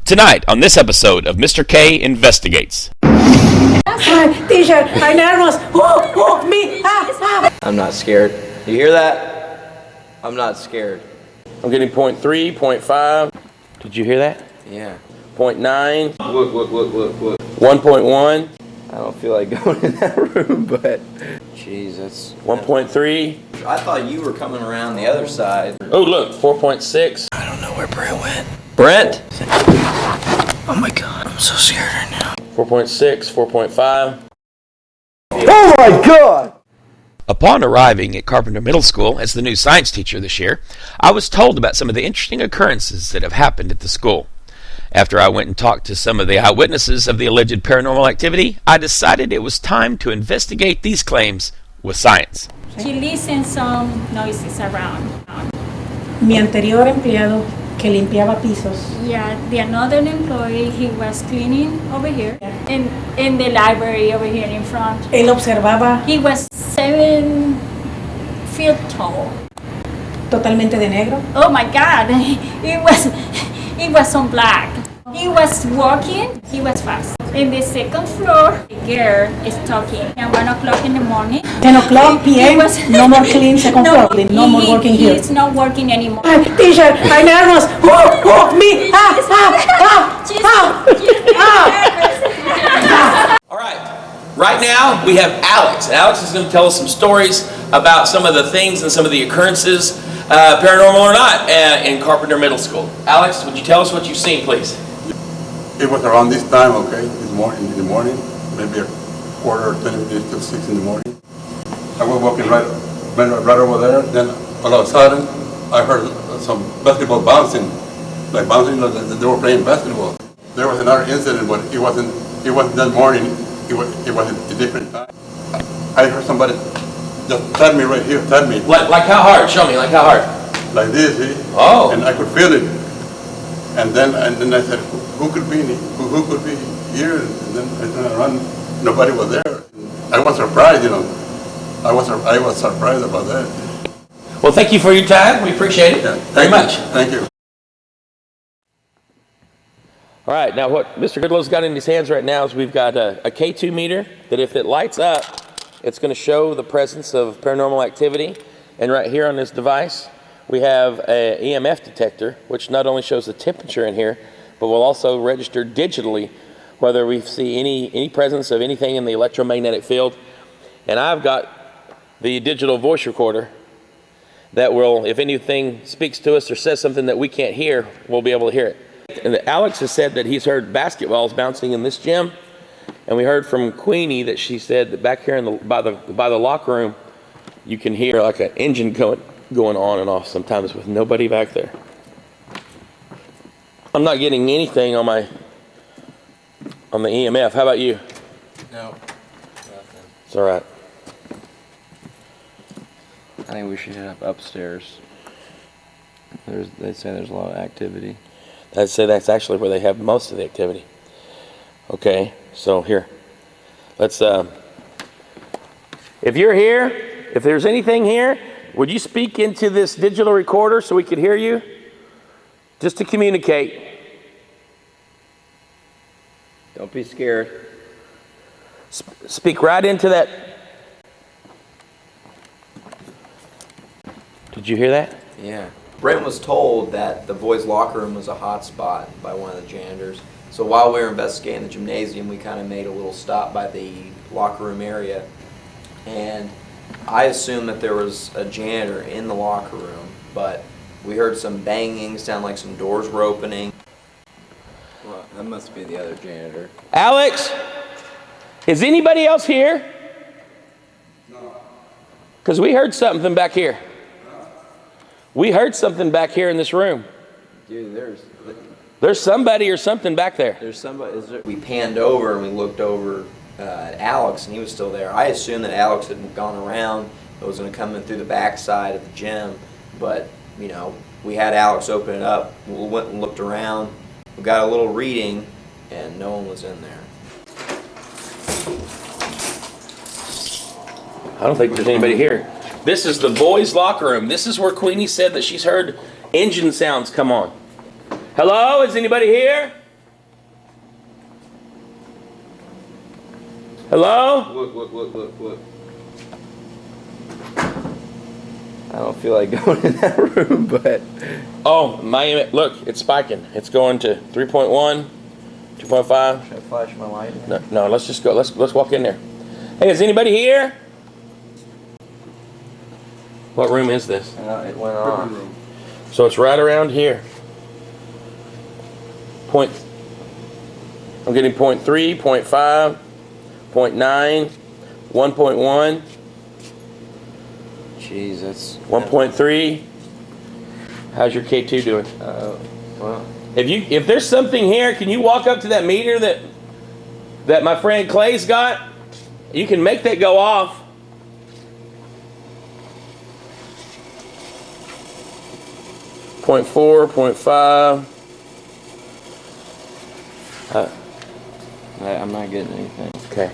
Tonight on this episode of Mr.K Investigates. Teacher, I'm nervous. Me. I'm not scared. You hear that? I'm not scared. I'm getting 0.3, 0.5. Did you hear that? Yeah. 0.9. Look. 1.1. I don't feel like going in that room, but jeez, that's 1.3. I thought you were coming around the other side. Oh, look, 4.6. I don't know where Brent went. Brent? Oh my God, I'm so scared right now. 4.6, 4.5. Oh my God! Upon arriving at Carpenter Middle School as the new science teacher this year, I was told about some of the interesting occurrences that have happened at the school. After I went and talked to some of the eyewitnesses of the alleged paranormal activity, I decided it was time to investigate these claims with science. She listens some noises around. Mi anterior empleado que limpiaba pisos. Yeah, the another employee, he was cleaning over here in the library over here in front. Él observaba He was 7 feet tall. totalmente de negro. Oh my God, it was on black. He was walking, he was fast. In the second floor, the girl is talking. At 1 o'clock in the morning. 10 o'clock p.m. No more clean second floor. No more working here. He's not working anymore. Teacher, I'm nervous. Me. All right, right now we have Alex. And Alex is going to tell us some stories about some of the things and some of the occurrences, paranormal or not, in Carpenter Middle School. Alex, would you tell us what you've seen, please? It was around this time, okay, in the morning, maybe a quarter or 10 minutes to 6 in the morning. I was walking right over there, then all of a sudden, I heard some basketball bouncing, like they were playing basketball. There was another incident, but it wasn't that morning, it was a different time. I heard somebody just tap me right here, tap me. Like how hard? Show me, like how hard? Like this, see? Oh. And I could feel it. And then I said, who could be here? And then I turned around, nobody was there. I was surprised, you know. I was surprised about that. Well, thank you for your time. We appreciate it very much. Thank you. All right, now what Mr. Goodlow's got in his hands right now is we've got a K2 meter that if it lights up, it's going to show the presence of paranormal activity. And right here on this device, we have an EMF detector, which not only shows the temperature in here, but will also register digitally whether we see any presence of anything in the electromagnetic field. And I've got the digital voice recorder that will, if anything speaks to us or says something that we can't hear, we'll be able to hear it. And Alex has said that he's heard basketballs bouncing in this gym. And we heard from Queenie that she said that back here by the locker room, you can hear like an engine going on and off sometimes with nobody back there. I'm not getting anything on the EMF. How about you? No, nothing. It's all right. I think we should head up upstairs. They say there's a lot of activity. I'd say that's actually where they have most of the activity. Okay, so here. Let's, if you're here, if there's anything here, would you speak into this digital recorder so we could hear you? Just to communicate. Don't be scared. Speak right into that. Did you hear that? Yeah. Brent was told that the boys' locker room was a hot spot by one of the janitors. So while we were investigating the gymnasium, we kind of made a little stop by the locker room area. And I assumed that there was a janitor in the locker room, but we heard some banging, sounded like some doors were opening. Well, that must be the other janitor. Alex, is anybody else here? No. Because we heard something back here. We heard something back here in this room. Dude, There's somebody or something back there. there's somebody. We panned over and we looked over at Alex, and he was still there. I assumed that Alex had gone around. It was going to come in through the back side of the gym, but you know, we had Alex open it up. We went and looked around. We got a little reading, and no one was in there. I don't think there's anybody here. This is the boys' locker room. This is where Queenie said that she's heard engine sounds come on. Hello, is anybody here? Hello? Look. I don't feel like going in that room, but Oh, look, it's spiking. It's going to 3.1, 2.5. should I flash my light? No, let's just go. Let's walk in there. Hey, is anybody here? What room is this? It went on. So it's right around here. I'm getting 0.3, 0.5, 0.9, 1.1, Jeez, that's 1.3. How's your K2 doing? well. If there's something here, can you walk up to that meter that my friend Clay's got? You can make that go off. Point 4, 0.5. I'm not getting anything. Okay.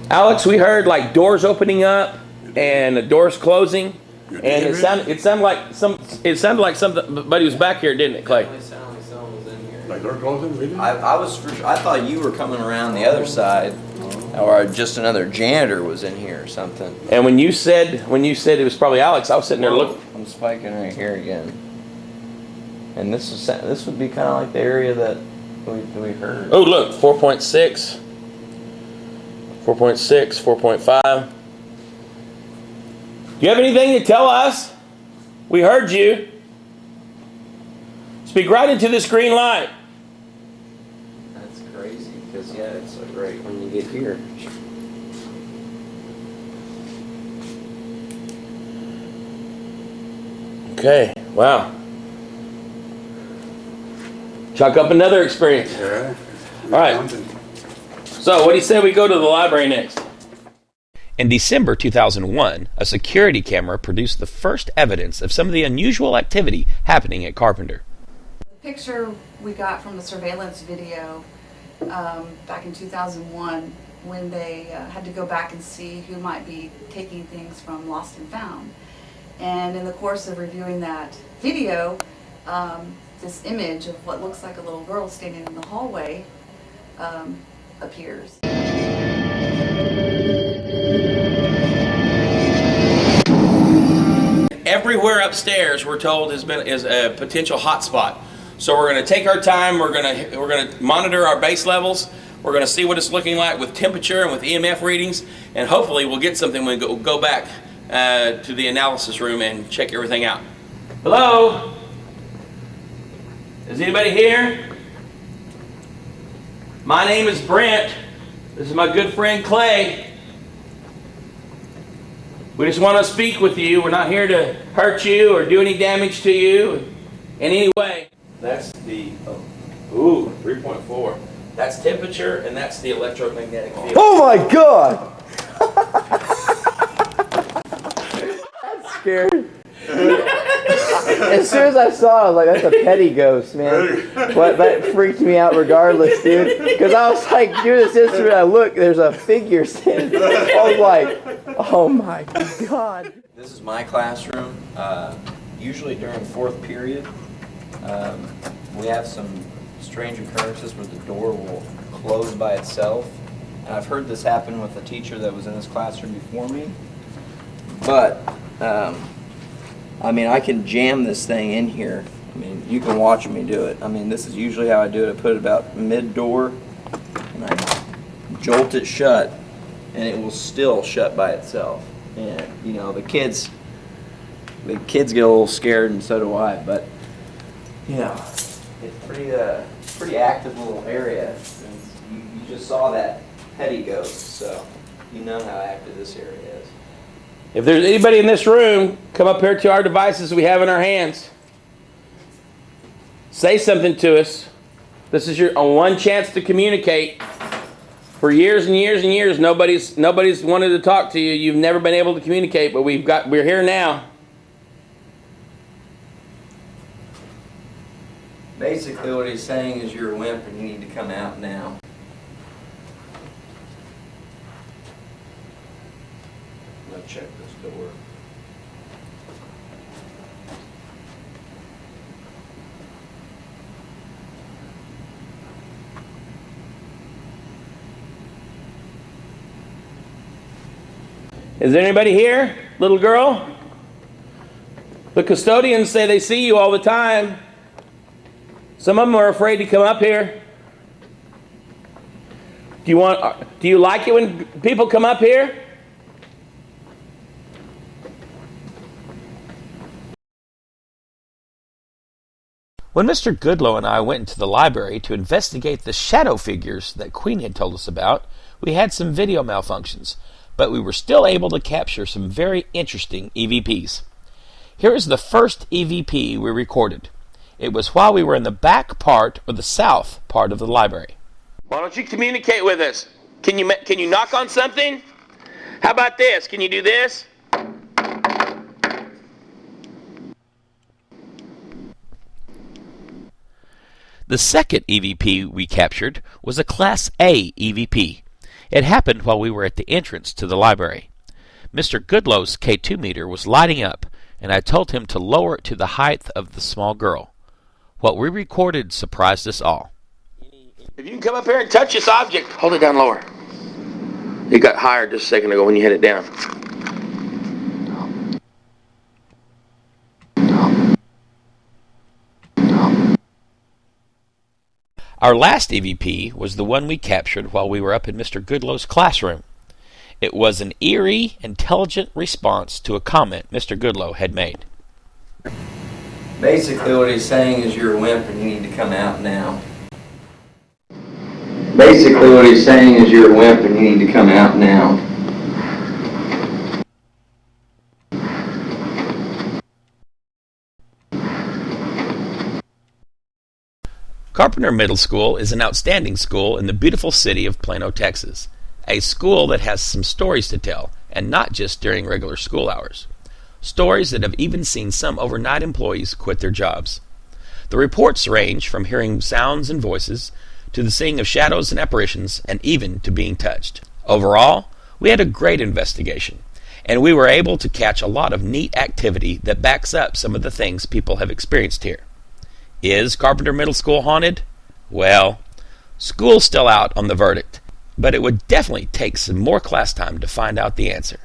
Alex, we heard like doors opening up and the doors closing, and it sounded like somebody was back here, didn't it, Clay? It sounded like someone was in here. Like door closing, really? I thought you were coming around the other side, or just another janitor was in here or something. And when you said it was probably Alex, I was sitting there looking. I'm spiking right here again. And this would be kind of like the area that we heard. Oh, look, 4.6, 4.6, 4.5. Do you have anything to tell us? We heard you. Speak right into this green light. That's crazy because it's like right when you get here. Okay, wow. Chalk up another experience. Yeah. All right. So, what do you say we go to the library next? In December 2001, a security camera produced the first evidence of some of the unusual activity happening at Carpenter. The picture we got from the surveillance video back in 2001 when they had to go back and see who might be taking things from Lost and Found. And in the course of reviewing that video, this image of what looks like a little girl standing in the hallway appears. Everywhere upstairs, we're told, is a potential hotspot. So we're going to take our time. We're going to monitor our base levels. We're going to see what it's looking like with temperature and with EMF readings, and hopefully we'll get something when we go back to the analysis room and check everything out. Hello? Is anybody here? My name is Brent. This is my good friend Clay. We just want to speak with you. We're not here to hurt you or do any damage to you in any way. That's the 3.4. That's temperature, and that's the electromagnetic field. Oh my God! That's scary. As soon as I saw it, I was like, that's a petty ghost, man. But that freaked me out regardless, dude. Because I was like, dude, this instrument, I look, there's a figure standing. I was like, oh my God. This is my classroom. Usually during fourth period, we have some strange occurrences where the door will close by itself. And I've heard this happen with a teacher that was in this classroom before me. But, I mean, I can jam this thing in here. I mean, you can watch me do it. I mean, this is usually how I do it. I put it about mid-door, and I jolt it shut, and it will still shut by itself. And, you know, the kids get a little scared, and so do I. But, you know, it's pretty active little area. And you just saw that petty ghost, so you know how active this area is. If there's anybody in this room, come up here to our devices we have in our hands. Say something to us. This is your one chance to communicate. For years and years and years, nobody's wanted to talk to you. You've never been able to communicate, but we're here now. Basically what he's saying is you're a wimp and you need to come out now. I'm gonna check this door. Is there anybody here? Little girl? The custodians say they see you all the time. Some of them are afraid to come up here. Do you like it when people come up here? When Mr. Goodloe and I went into the library to investigate the shadow figures that Queen had told us about, we had some video malfunctions, but we were still able to capture some very interesting EVPs. Here is the first EVP we recorded. It was while we were in the back part or the south part of the library. Why don't you communicate with us? Can you knock on something? How about this? Can you do this? The second EVP we captured was a Class A EVP. It happened while we were at the entrance to the library. Mr. Goodloe's K2 meter was lighting up, and I told him to lower it to the height of the small girl. What we recorded surprised us all. If you can come up here and touch this object, hold it down lower. It got higher just a second ago when you hit it down. Our last EVP was the one we captured while we were up in Mr. Goodloe's classroom. It was an eerie, intelligent response to a comment Mr. Goodloe had made. Basically what he's saying is you're a wimp and you need to come out now. Basically what he's saying is you're a wimp and you need to come out now. Carpenter Middle School is an outstanding school in the beautiful city of Plano, Texas. A school that has some stories to tell, and not just during regular school hours. Stories that have even seen some overnight employees quit their jobs. The reports range from hearing sounds and voices, to the seeing of shadows and apparitions, and even to being touched. Overall, we had a great investigation, and we were able to catch a lot of neat activity that backs up some of the things people have experienced here. Is Carpenter Middle School haunted? Well, school's still out on the verdict, but it would definitely take some more class time to find out the answer.